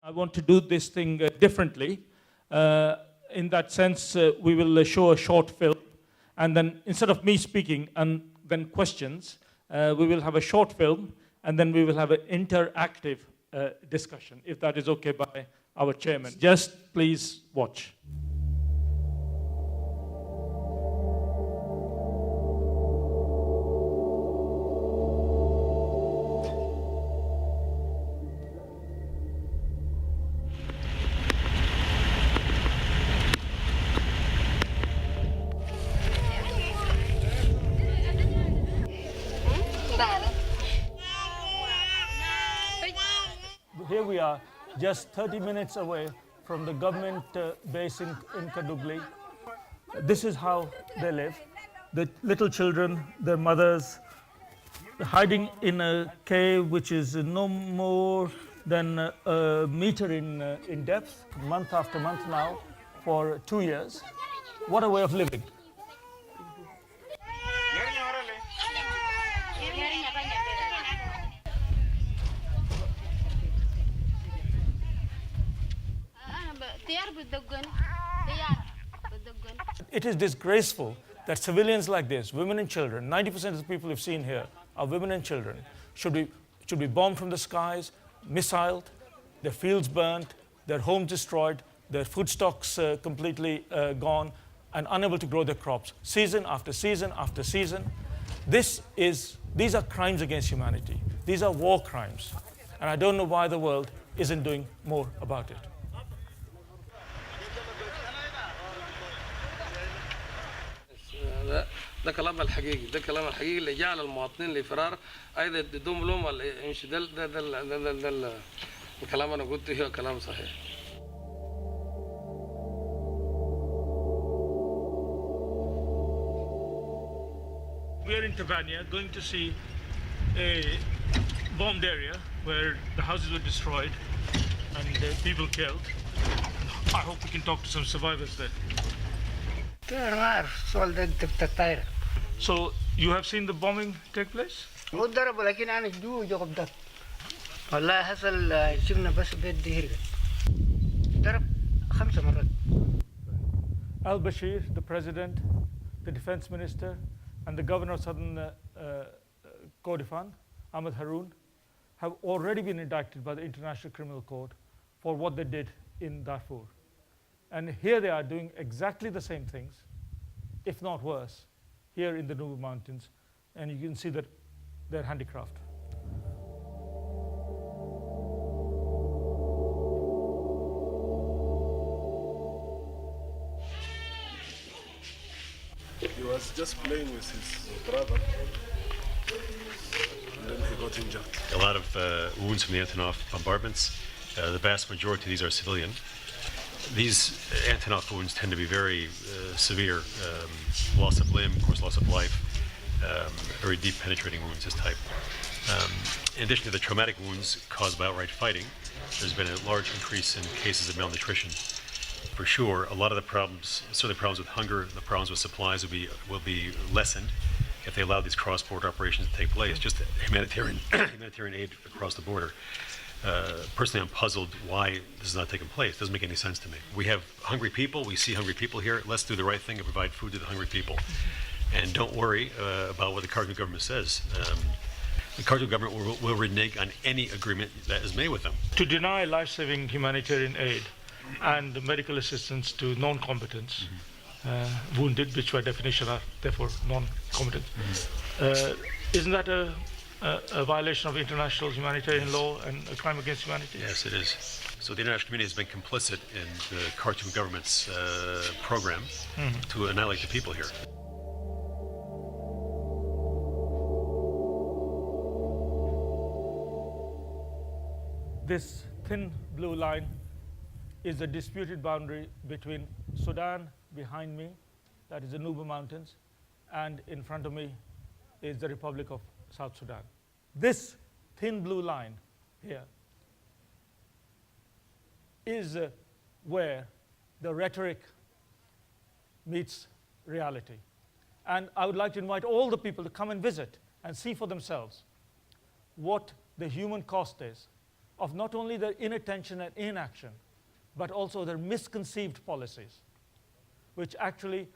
I want to do this thing differently. In that sense, we will show a short film, and then instead of me speaking and then questions, we will have a short film, and then we will have an interactive discussion, if that is okay by our chairman. Just please watch. Here we are, just 30 minutes away from the government base in Kadugli. This is how they live. The little children, their mothers, hiding in a cave which is no more than a meter in depth, month after month now, for 2 years. What a way of living. It is disgraceful that civilians like this, women and children, 90% of the people we've seen here are women and children, should be bombed from the skies, missiled, their fields burnt, their homes destroyed, their food stocks completely gone, and unable to grow their crops, season after season after season. These are crimes against humanity. These are war crimes. And I don't know why the world isn't doing more about it. ده كلامنا الحقيقي، ده كلام الحقيقي اللي جعل المواطنين لفرار ايضا يدوم لهم الانشدال. ده الكلام انا قلته هو كلام صحيح. We are in Tabania going to see a bombed area where the houses were destroyed and people killed. I hope we can talk to some survivors there. So you have seen the bombing take place? وضربوا لكن أنا جو جوب والله حصل شفنا بس بيت دهير ضرب 5 مرات. Al-Bashir, the president, the defense minister, and the governor of southern Kordofan, Ahmed Haroun, have already been indicted by the International Criminal Court for what they did in Darfur. And here they are doing exactly the same things, if not worse, here in the Nuba Mountains. And you can see that their handicraft. He was just playing with his brother, and then he got injured. A lot of wounds from the Antonov bombardments. The vast majority of these are civilian. These Antonov wounds tend to be very severe, loss of limb, of course, loss of life, very deep penetrating wounds, this type. In addition to the traumatic wounds caused by outright fighting, there's been a large increase in cases of malnutrition. For sure, a lot of the problems, certainly problems with hunger, the problems with supplies will be lessened if they allow these cross-border operations to take place, just humanitarian aid across the border. Personally, I'm puzzled why this is not taking place. It doesn't make any sense to me. We have hungry people. We see hungry people here. Let's do the right thing and provide food to the hungry people. And don't worry about what the Khartoum government says. The Khartoum government will renege on any agreement that is made with them. To deny life-saving humanitarian aid and medical assistance to non-combatants, wounded, which by definition are therefore non-combatant, isn't that a violation of international humanitarian law and a crime against humanity? Yes, it is. So the international community has been complicit in the Khartoum government's program to annihilate the people here. This thin blue line is the disputed boundary between Sudan behind me, that is the Nuba Mountains, and in front of me is the Republic of South Sudan. This thin blue line here is where the rhetoric meets reality. And I would like to invite all the people to come and visit and see for themselves what the human cost is of not only their inattention and inaction, but also their misconceived policies, which actually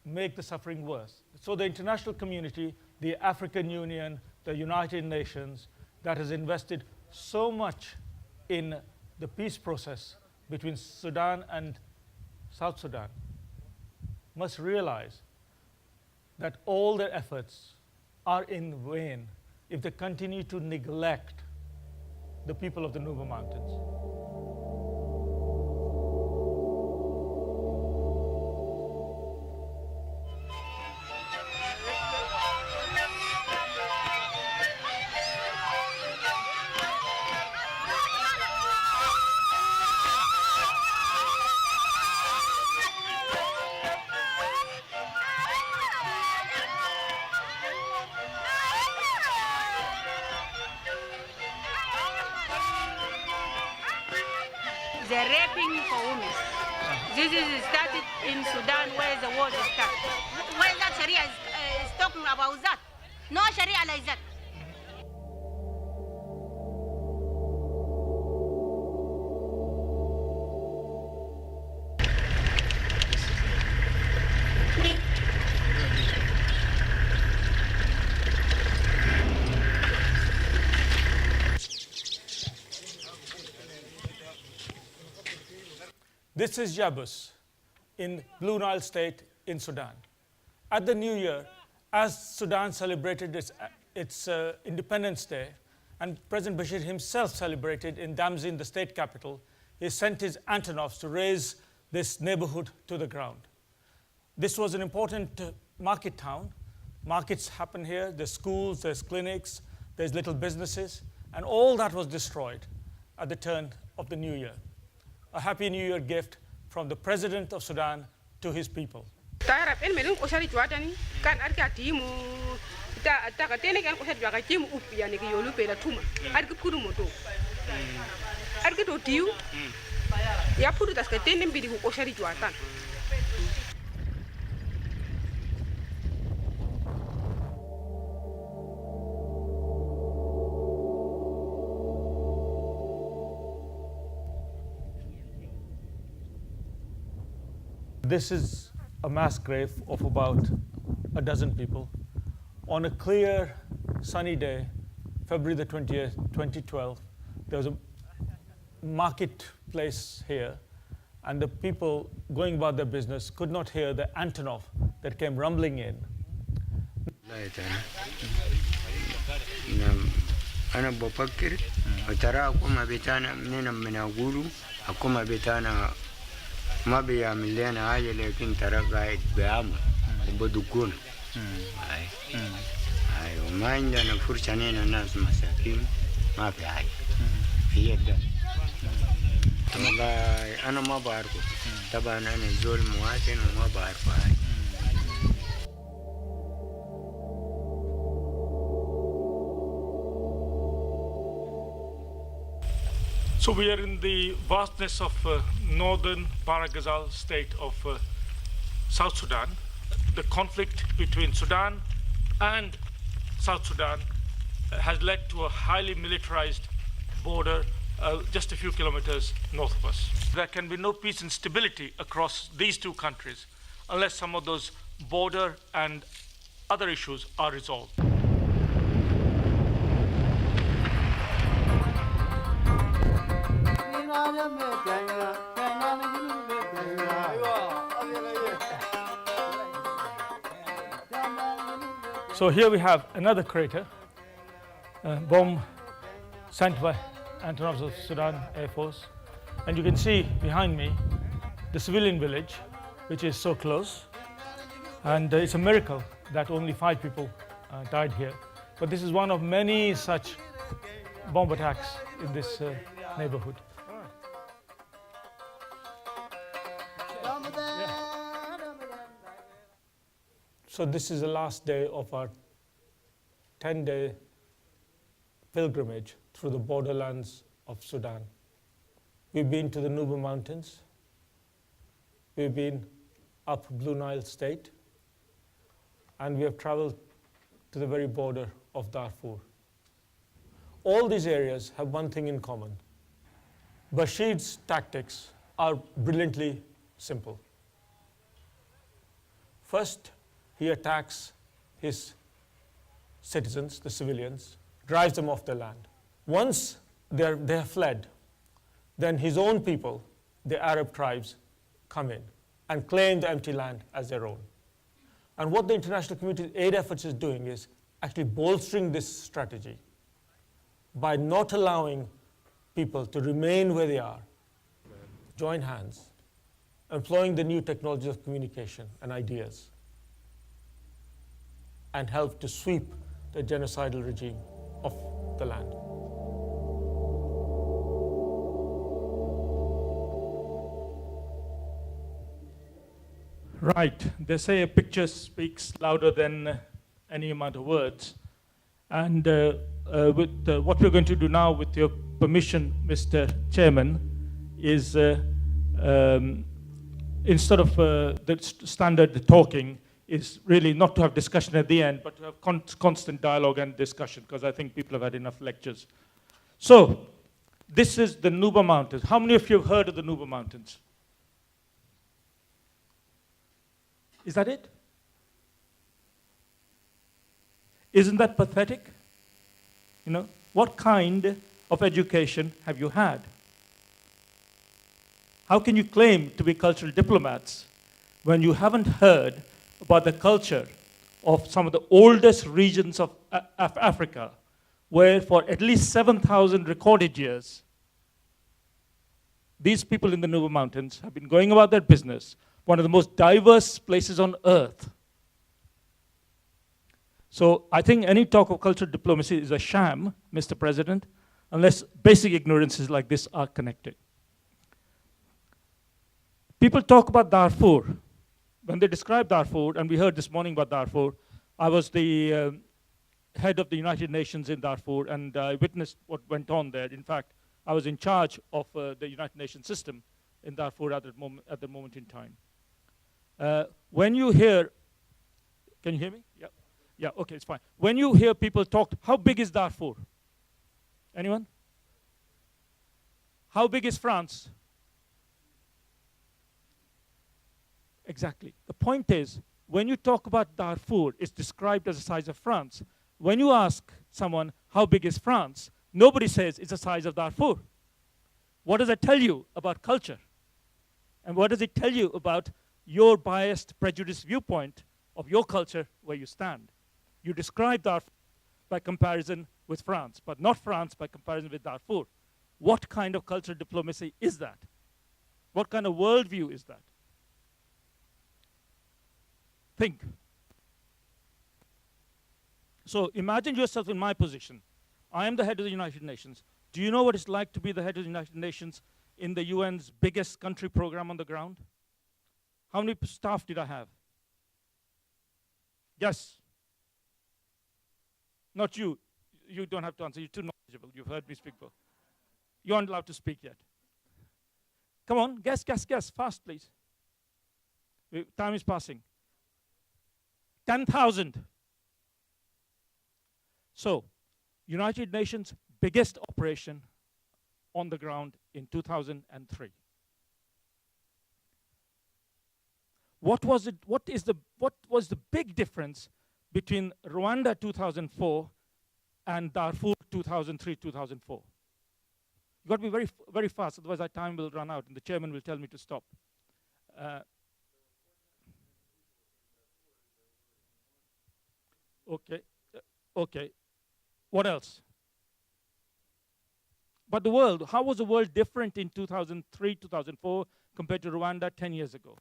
make the suffering worse. So the international community, the African Union, the United Nations, that has invested so much in the peace process between Sudan and South Sudan, must realize that all their efforts are in vain if they continue to neglect the people of the Nuba Mountains. The raping for women. This is started in Sudan where the war started. Where that Sharia is talking about that. No Sharia like that. This is Yabus in Blue Nile State in Sudan. At the New Year, as Sudan celebrated its Independence Day, and President Bashir himself celebrated in Damzin, the state capital, he sent his Antonovs to raise this neighborhood to the ground. This was an important market town. Markets happen here, there's schools, there's clinics, there's little businesses, and all that was destroyed at the turn of the New Year. A Happy New Year gift from the President of Sudan to his people. Tarap en melun ko sari tuata ni kan arka timu ta ka tene kan ko sari tuata timu upi ya ni ki yolu pe la tuma arka kudu moto arka to tiu ya pudu tas ka tene mbidi ko sari tuata. This is a mass grave of about a dozen people. On a clear, sunny day, February the 20th, 2012, there was a marketplace here, and the people going about their business could not hear the Antonov that came rumbling in. أنا بفكر وترى أقوم بيتانا من أقوله أقوم بيتانا ما بيعمل لنا حاجة لكن ترى قاعد بيعمل وبدقون أي وما عندنا فرصة هنا ناس مساكين ما في حاجة هي ده أنا ما بعرفه طبعا أنا زول مواطن وما بعرف حاجة. So we are in the vastness of northern Baragazal state of South Sudan. The conflict between Sudan and South Sudan has led to a highly militarized border just a few kilometers north of us. There can be no peace and stability across these two countries unless some of those border and other issues are resolved. So here we have another crater, bomb sent by Antonovs of Sudan Air Force. And you can see behind me the civilian village, which is so close. And it's a miracle that only 5 people died here. But this is one of many such bomb attacks in this neighborhood. So this is the last day of our 10-day pilgrimage through the borderlands of Sudan. We've been to the Nuba Mountains. We've been up Blue Nile State. And we have traveled to the very border of Darfur. all these areas have one thing in common. Bashir's tactics are brilliantly simple. First, he attacks his citizens, the civilians, drives them off their land. Once they have fled, then his own people, the Arab tribes, come in and claim the empty land as their own. And what the international community aid efforts is doing is actually bolstering this strategy by not allowing people to remain where they are, join hands, employing the new technologies of communication and ideas, and help to sweep the genocidal regime of the land. Right. They say a picture speaks louder than any amount of words. And with what we're going to do now, with your permission, Mr. Chairman, is instead of the standard talking, is really not to have discussion at the end, but to have constant dialogue and discussion, because I think people have had enough lectures. So, this is the Nuba Mountains. How many of you have heard of the Nuba Mountains? Is that it? Isn't that pathetic? You know, what kind of education have you had? How can you claim to be cultural diplomats when you haven't heard about the culture of some of the oldest regions of Africa, where for at least 7,000 recorded years, these people in the Nuba Mountains have been going about their business, one of the most diverse places on earth. So I think any talk of cultural diplomacy is a sham, Mr. President, unless basic ignorances like this are connected. People talk about Darfur. When they describe Darfur, and we heard this morning about Darfur, I was the head of the United Nations in Darfur, and I witnessed what went on there. In fact, I was in charge of the United Nations system in Darfur at the moment in time. When you hear, can you hear me? Yeah. Yeah, okay, it's fine. When you hear people talk, how big is Darfur? Anyone? How big is France? Exactly. The point is, when you talk about Darfur, it's described as the size of France. When you ask someone, how big is France? Nobody says it's the size of Darfur. What does that tell you about culture? And what does it tell you about your biased, prejudiced viewpoint of your culture where you stand? You describe Darfur by comparison with France, but not France by comparison with Darfur. What kind of cultural diplomacy is that? What kind of worldview is that? Think. So imagine yourself in my position. I am the head of the United Nations. Do you know what it's like to be the head of the United Nations in the UN's biggest country program on the ground? How many staff did I have? Yes. Not you. You don't have to answer. You're too knowledgeable. You've heard me speak before. You aren't allowed to speak yet. Come on, guess, fast, please. Time is passing. 10,000. So, United Nations biggest operation on the ground in 2003. What was the big difference between Rwanda 2004 and Darfur 2003, 2004? You've got to be very, very fast, otherwise our time will run out and the chairman will tell me to stop. Okay. What else? But the world, how was the world different in 2003, 2004 compared to Rwanda 10 years ago?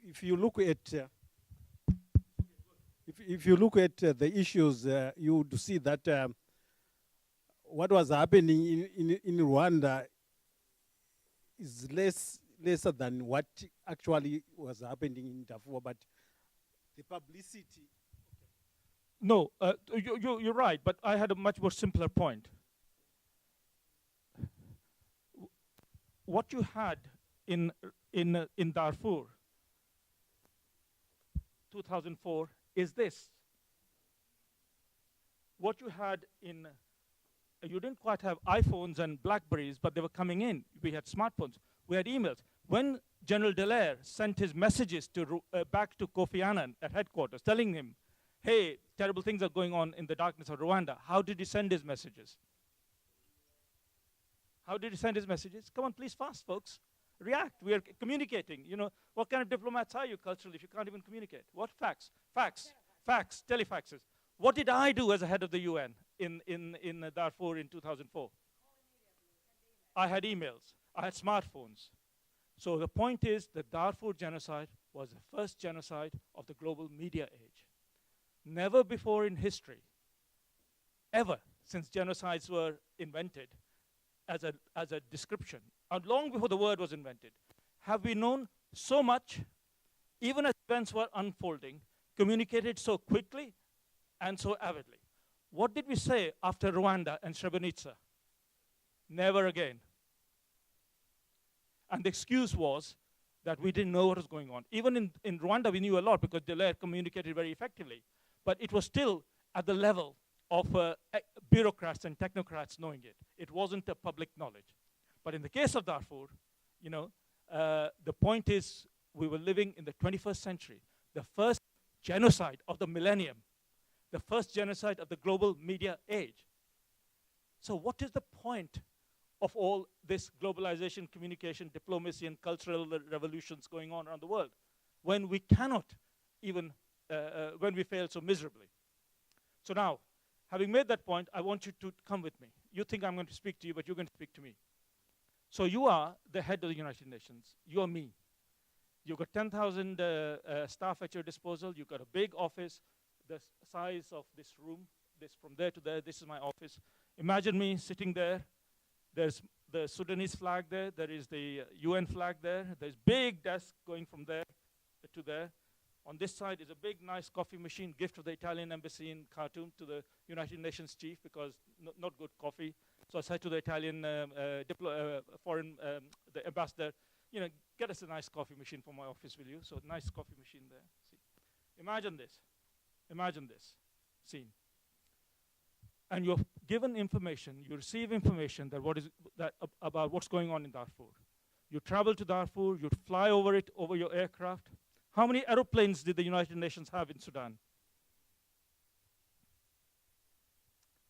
If you look at if you look at the issues, you would see that what was happening in Rwanda is lesser than what actually was happening in Darfur, but the publicity. No, you're right, but I had a much more simpler point. What you had in Darfur, 2004, is this. What you had in, you didn't quite have iPhones and Blackberries, but they were coming in. We had smartphones. We had emails. When General Dallaire sent his messages back to Kofi Annan at headquarters, telling him, hey, terrible things are going on in the darkness of Rwanda, how did he send his messages? How did he send his messages? Come on, please, fast, folks. React. We are communicating. You know, what kind of diplomats are you culturally if you can't even communicate? What facts? Facts. Facts. Telefaxes. What did I do as a head of the UN in Darfur in 2004? I had emails. I had smartphones. So the point is the Darfur genocide was the first genocide of the global media age. Never before in history, ever since genocides were invented as a description, and long before the word was invented, have we known so much, even as events were unfolding, communicated so quickly and so avidly. What did we say after Rwanda and Srebrenica? Never again. And the excuse was that we didn't know what was going on. Even in Rwanda, we knew a lot because Dallaire communicated very effectively. But it was still at the level of bureaucrats and technocrats knowing it. It wasn't a public knowledge. But in the case of Darfur, you know, the point is we were living in the 21st century, the first genocide of the millennium, the first genocide of the global media age. So what is the point of all this globalization, communication, diplomacy, and cultural revolutions going on around the world when we cannot even, when we fail so miserably? So now, having made that point, I want you to come with me. You think I'm going to speak to you, but you're going to speak to me. So you are the head of the United Nations. You are me. You've got 10,000 staff at your disposal. You've got a big office, the size of this room, this from there to there. This is my office. Imagine me sitting there. There's the Sudanese flag there. There is the UN flag there. There's big desk going from there to there. On this side is a big, nice coffee machine, gift of the Italian embassy in Khartoum to the United Nations chief because not good coffee. So I said to the Italian the ambassador, you know, get us a nice coffee machine for my office, will you? So nice coffee machine there. See, imagine this. Imagine this scene. And you're given information, you receive information about what's going on in Darfur. You travel to Darfur, you fly over it, over your aircraft. How many aeroplanes did the United Nations have in Sudan?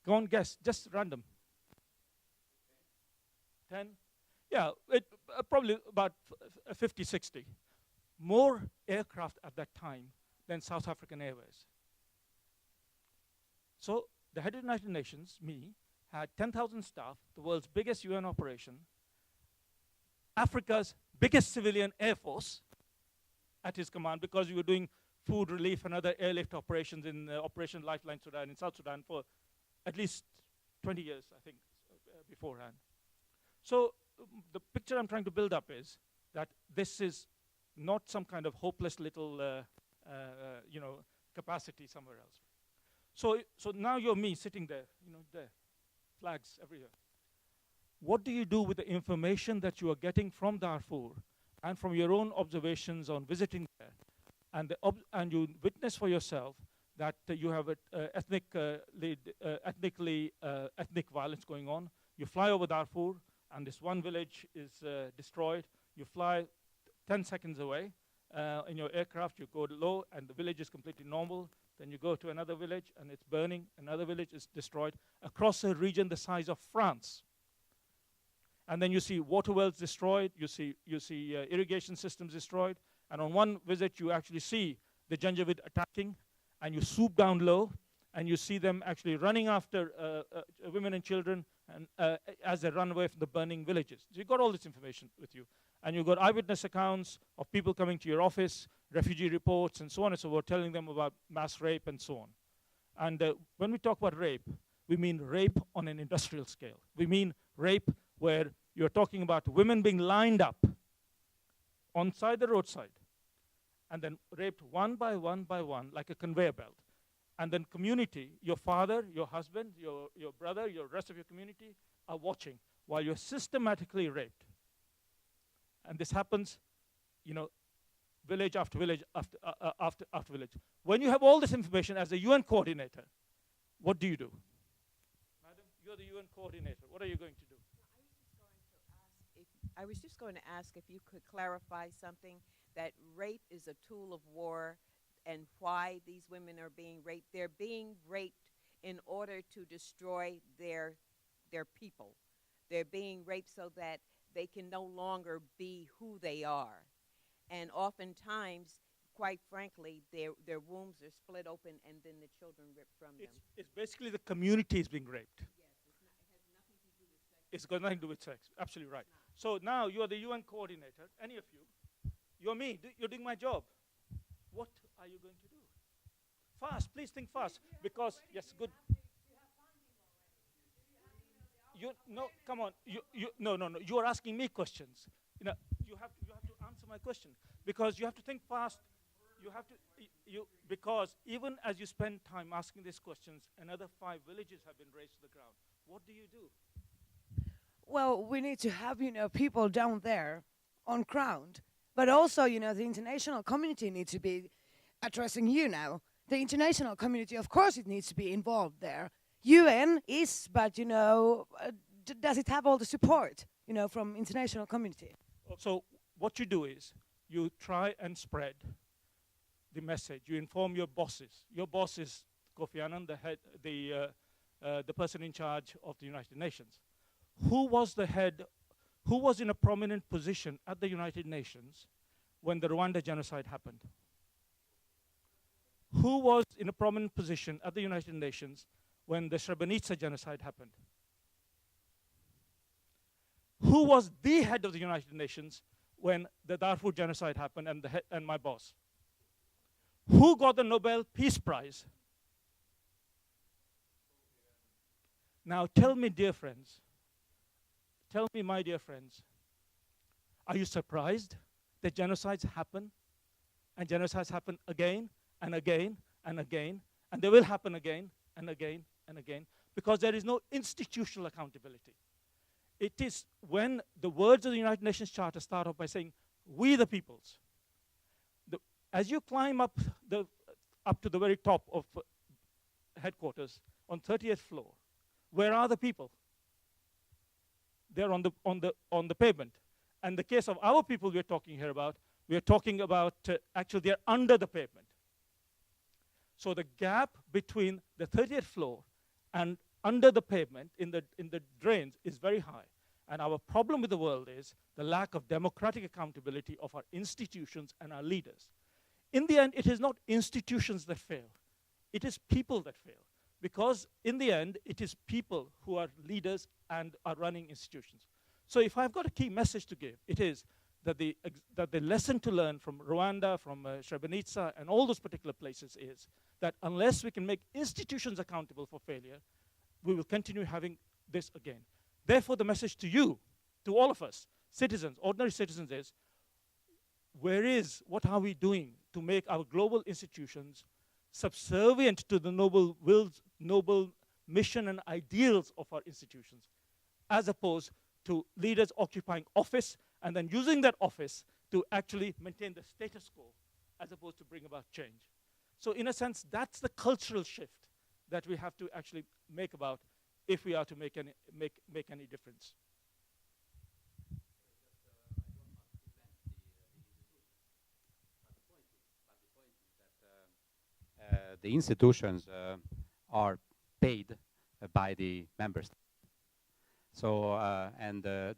Go on, guess, just random. 10? Yeah, probably about 50, 60. More aircraft at that time than South African Airways. So the head of the United Nations, me, had 10,000 staff, the world's biggest UN operation, Africa's biggest civilian air force at his command because we were doing food relief and other airlift operations in Operation Lifeline Sudan in South Sudan for at least 20 years, I think, beforehand. So the picture I'm trying to build up is that this is not some kind of hopeless little, capacity somewhere else. So now you're me sitting there, there, flags everywhere. What do you do with the information that you are getting from Darfur and from your own observations on visiting there, and you witness for yourself that you have ethnic violence going on? You fly over Darfur, and this one village is destroyed. You fly 10 seconds away in your aircraft. You go low, and the village is completely normal. Then you go to another village, and it's burning. Another village is destroyed across a region the size of France. And then you see water wells destroyed. You see irrigation systems destroyed. And on one visit, you actually see the Janjaweed attacking, and you swoop down low, and you see them actually running after women and children and as they run away from the burning villages. So you've got all this information with you. And you've got eyewitness accounts of people coming to your office, refugee reports, and so on and so forth, telling them about mass rape and so on. And when we talk about rape, we mean rape on an industrial scale. We mean rape where you're talking about women being lined up on the roadside, and then raped one by one by one, like a conveyor belt. And then community, your father, your husband, your brother, your rest of your community are watching while you're systematically raped. And this happens, you know, village after village after village. When you have all this information as a UN coordinator, what do you do? Madam, you're the UN coordinator. What are you going to do? I was just going to ask if you could clarify something, that rape is a tool of war, and why these women are being raped. They're being raped in order to destroy their people. They're being raped so that they can no longer be who they are. And oftentimes, quite frankly, their wombs are split open and then the children ripped from them. It's basically the community is being raped. It's got nothing to do with sex. Absolutely right. So now you are the UN coordinator, any of you. You're me. You're doing my job. What are you going to do? Fast, please think fast. Because, yes, good. No, come on. No. You are asking me questions. You know, you have to answer my question. Because you have to think fast. You have to, because even as you spend time asking these questions, another 5 villages have been razed to the ground. What do you do? Well, we need to have, people down there on ground. But also, the international community needs to be addressing you now. The international community, of course, it needs to be involved there. UN is, but, does it have all the support, from international community? So what you do is you try and spread the message. You inform your bosses. Your boss is Kofi Annan, the head, the person in charge of the United Nations. Who was the head? Who was in a prominent position at the United Nations when the Rwanda genocide happened? Who was in a prominent position at the United Nations when the Srebrenica genocide happened? Who was the head of the United Nations when the Darfur genocide happened and my boss? Who got the Nobel Peace Prize? Now tell me, dear friends, tell me, my dear friends, are you surprised that genocides happen? And genocides happen again and again and again, and they will happen again and again and again, because there is no institutional accountability. It is when the words of the United Nations Charter start off by saying, we the peoples. As you climb up to the very top of headquarters on 30th floor, where are the people? They're on the pavement. And the case of our people we're talking here about, actually they're under the pavement. So the gap between the 30th floor and under the pavement in the drains is very high. And our problem with the world is the lack of democratic accountability of our institutions and our leaders. In the end, it is not institutions that fail. It is people that fail. Because in the end, it is people who are leaders and are running institutions. So if I've got a key message to give, it is that the lesson to learn from Rwanda, from Srebrenica, and all those particular places is that unless we can make institutions accountable for failure, we will continue having this again. Therefore, the message to you, to all of us, citizens, ordinary citizens, is what are we doing to make our global institutions subservient to the noble wills, noble mission and ideals of our institutions, as opposed to leaders occupying office and then using that office to actually maintain the status quo, as opposed to bring about change. So in a sense, that's the cultural shift that we have to actually make about if we are to make any difference. The institutions are paid by the member states. So,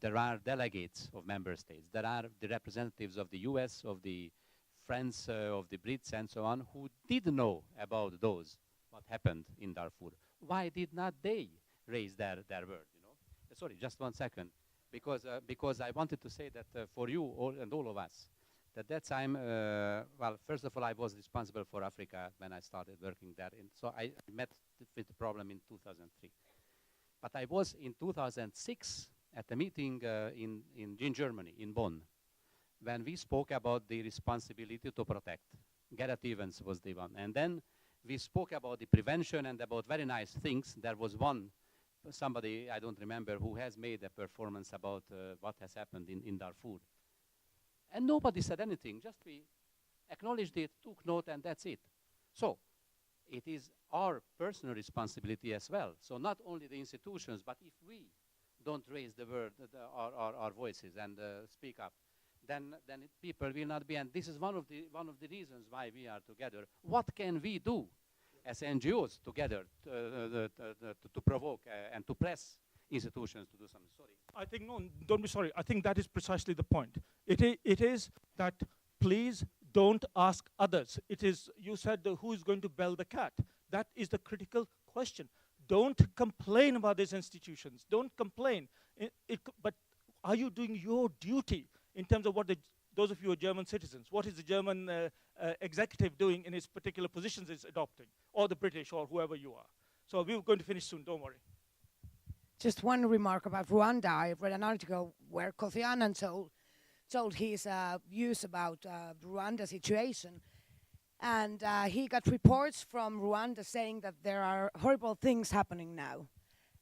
there are delegates of member states. There are the representatives of the US, of the friends of the Brits, and so on, who did know about what happened in Darfur. Why did not they raise their word? Sorry, just 1 second, because I wanted to say that for you all of us, at that time, well, first of all, I was responsible for Africa when I started working there. So I met with the problem in 2003. But I was in 2006 at a meeting in Germany, in Bonn, when we spoke about the responsibility to protect. Gareth Evans was the one. And then we spoke about the prevention and about very nice things. There was somebody, I don't remember, who has made a performance about what has happened in Darfur. And nobody said anything, just we acknowledged it, took note, and that's it. So it is our personal responsibility as well. So not only the institutions, but if we don't raise our voices and speak up, then people will not be. And this is one of the reasons why we are together. What can we do as NGOs together to provoke and to press institutions to do something? Sorry. I think, no, don't be sorry. I think that is precisely the point. It is that please don't ask others. It is, you said, who is going to bell the cat? That is the critical question. Don't complain about these institutions. Don't complain. But are you doing your duty in terms of what those of you who are German citizens, what is the German executive doing in its particular positions it's adopting, or the British, or whoever you are? So we're going to finish soon, don't worry. Just one remark about Rwanda. I read an article where Kofi Annan told his views about the Rwanda situation. And he got reports from Rwanda saying that there are horrible things happening now.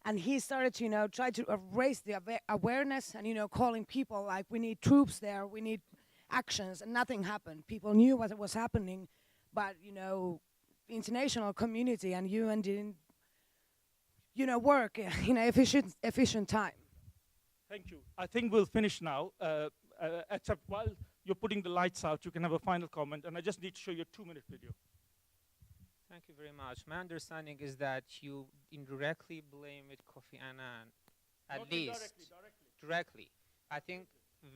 And he started to, try to raise the awareness and, calling people like, we need troops there, we need actions, and nothing happened. People knew what was happening, but, the international community and UN didn't, work in an efficient time. Thank you. I think we'll finish now, except while you're putting the lights out, you can have a final comment, and I just need to show you a 2-minute video. Thank you very much. My understanding is that you indirectly blame it Kofi Annan, at Not least. Directly. I think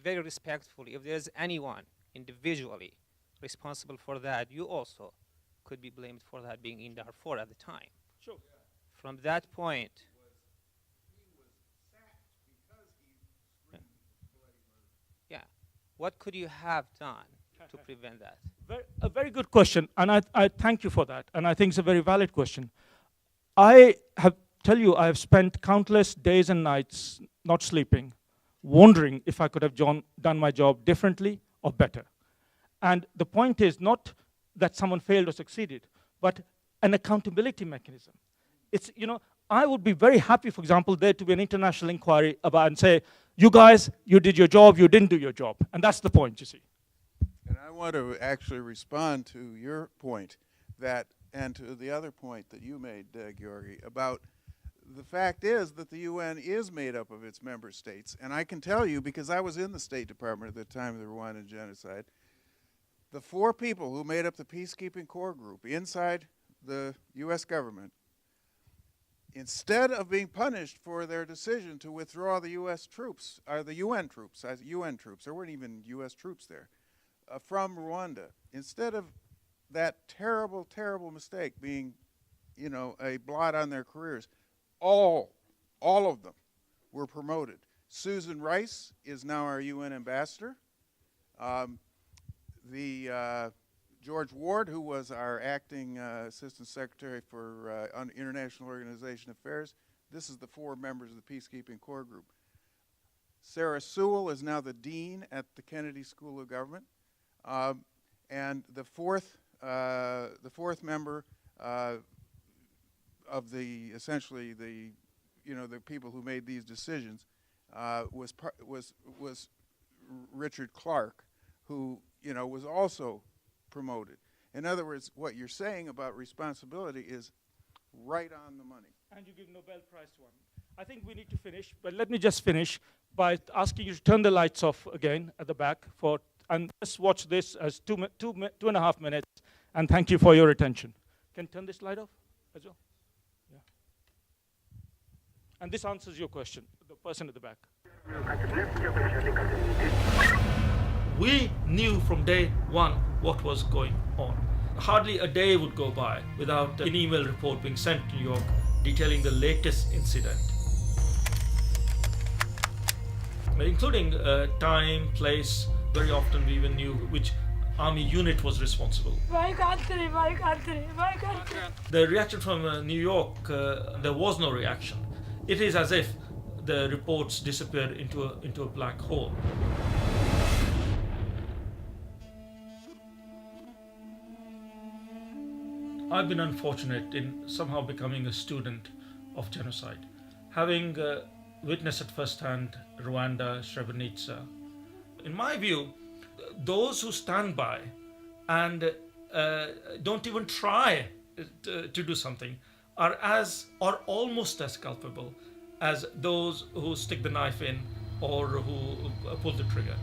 very respectfully, if there's anyone individually responsible for that, you also could be blamed for that being in Darfur at the time. Sure. From that point, yeah, what could you have done to prevent that? A very good question, and I thank you for that, and I think it's a very valid question. I have spent countless days and nights not sleeping, wondering if I could have done my job differently or better. And the point is not that someone failed or succeeded, but an accountability mechanism. It's, I would be very happy, for example, there to be an international inquiry about and say, you guys, you did your job, you didn't do your job. And that's the point, you see. And I want to actually respond to your point and to the other point that you made, Georgi, about the fact is that the UN is made up of its member states. And I can tell you, because I was in the State Department at the time of the Rwandan genocide, the 4 people who made up the peacekeeping core group inside the US government, instead of being punished for their decision to withdraw the US troops, or the UN troops, there weren't even US troops there, from Rwanda, instead of that terrible, terrible mistake being, a blot on their careers, all of them were promoted. Susan Rice is now our UN ambassador. George Ward, who was our acting Assistant Secretary for International Organization Affairs, this is the 4 members of the Peacekeeping Core Group. Sarah Sewell is now the Dean at the Kennedy School of Government. And the fourth member of essentially the people who made these decisions was Richard Clark, who was also promoted. In other words, what you're saying about responsibility is right on the money. And you give Nobel Prize to one. I think we need to finish, but let me just finish by asking you to turn the lights off again at the back and just watch this as 2.5 minutes, and thank you for your attention. Can you turn this light off as well? Yeah. And this answers your question, the person at the back. We knew from day one what was going on. Hardly a day would go by without an email report being sent to New York detailing the latest incident, including time, place. Very often we even knew which army unit was responsible. My country, my country, my country. The reaction from New York, there was no reaction. It is as if the reports disappeared into a black hole. I've been unfortunate in somehow becoming a student of genocide. Having witnessed at first hand Rwanda, Srebrenica, in my view, those who stand by and don't even try to do something are almost as culpable as those who stick the knife in or who pull the trigger.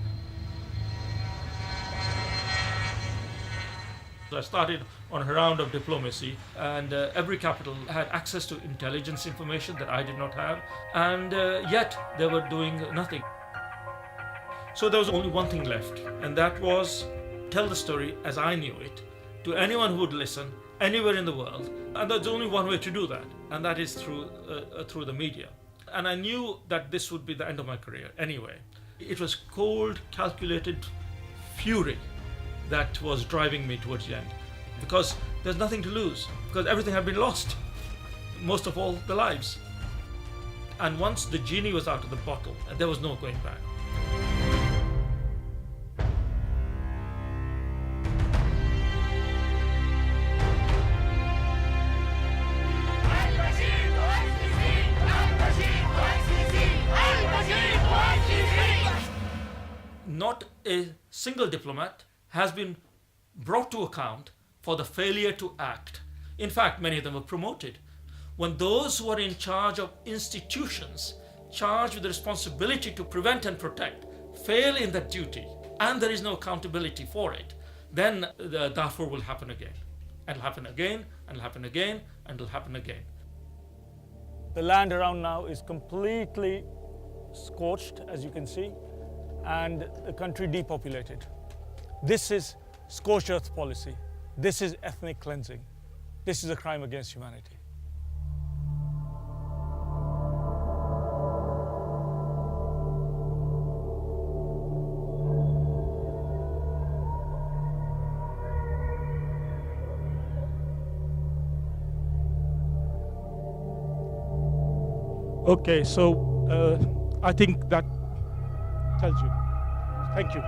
I started on a round of diplomacy, and every capital had access to intelligence information that I did not have, and yet they were doing nothing. So there was only one thing left, and that was tell the story as I knew it to anyone who would listen anywhere in the world. And there's only one way to do that, and that is through the media. And I knew that this would be the end of my career anyway. It was cold, calculated fury that was driving me towards the end, because there's nothing to lose, because everything had been lost, most of all the lives. And once the genie was out of the bottle, there was no going back. Not a single diplomat has been brought to account for the failure to act. In fact, many of them were promoted. When those who are in charge of institutions, charged with the responsibility to prevent and protect, fail in that duty, and there is no accountability for it, then the Darfur will happen again. And it'll happen again, and it'll happen again, and it'll happen again. The land around now is completely scorched, as you can see, and the country depopulated. This is scorched earth policy. This is ethnic cleansing. This is a crime against humanity. Okay, so I think that tells you. Thank you.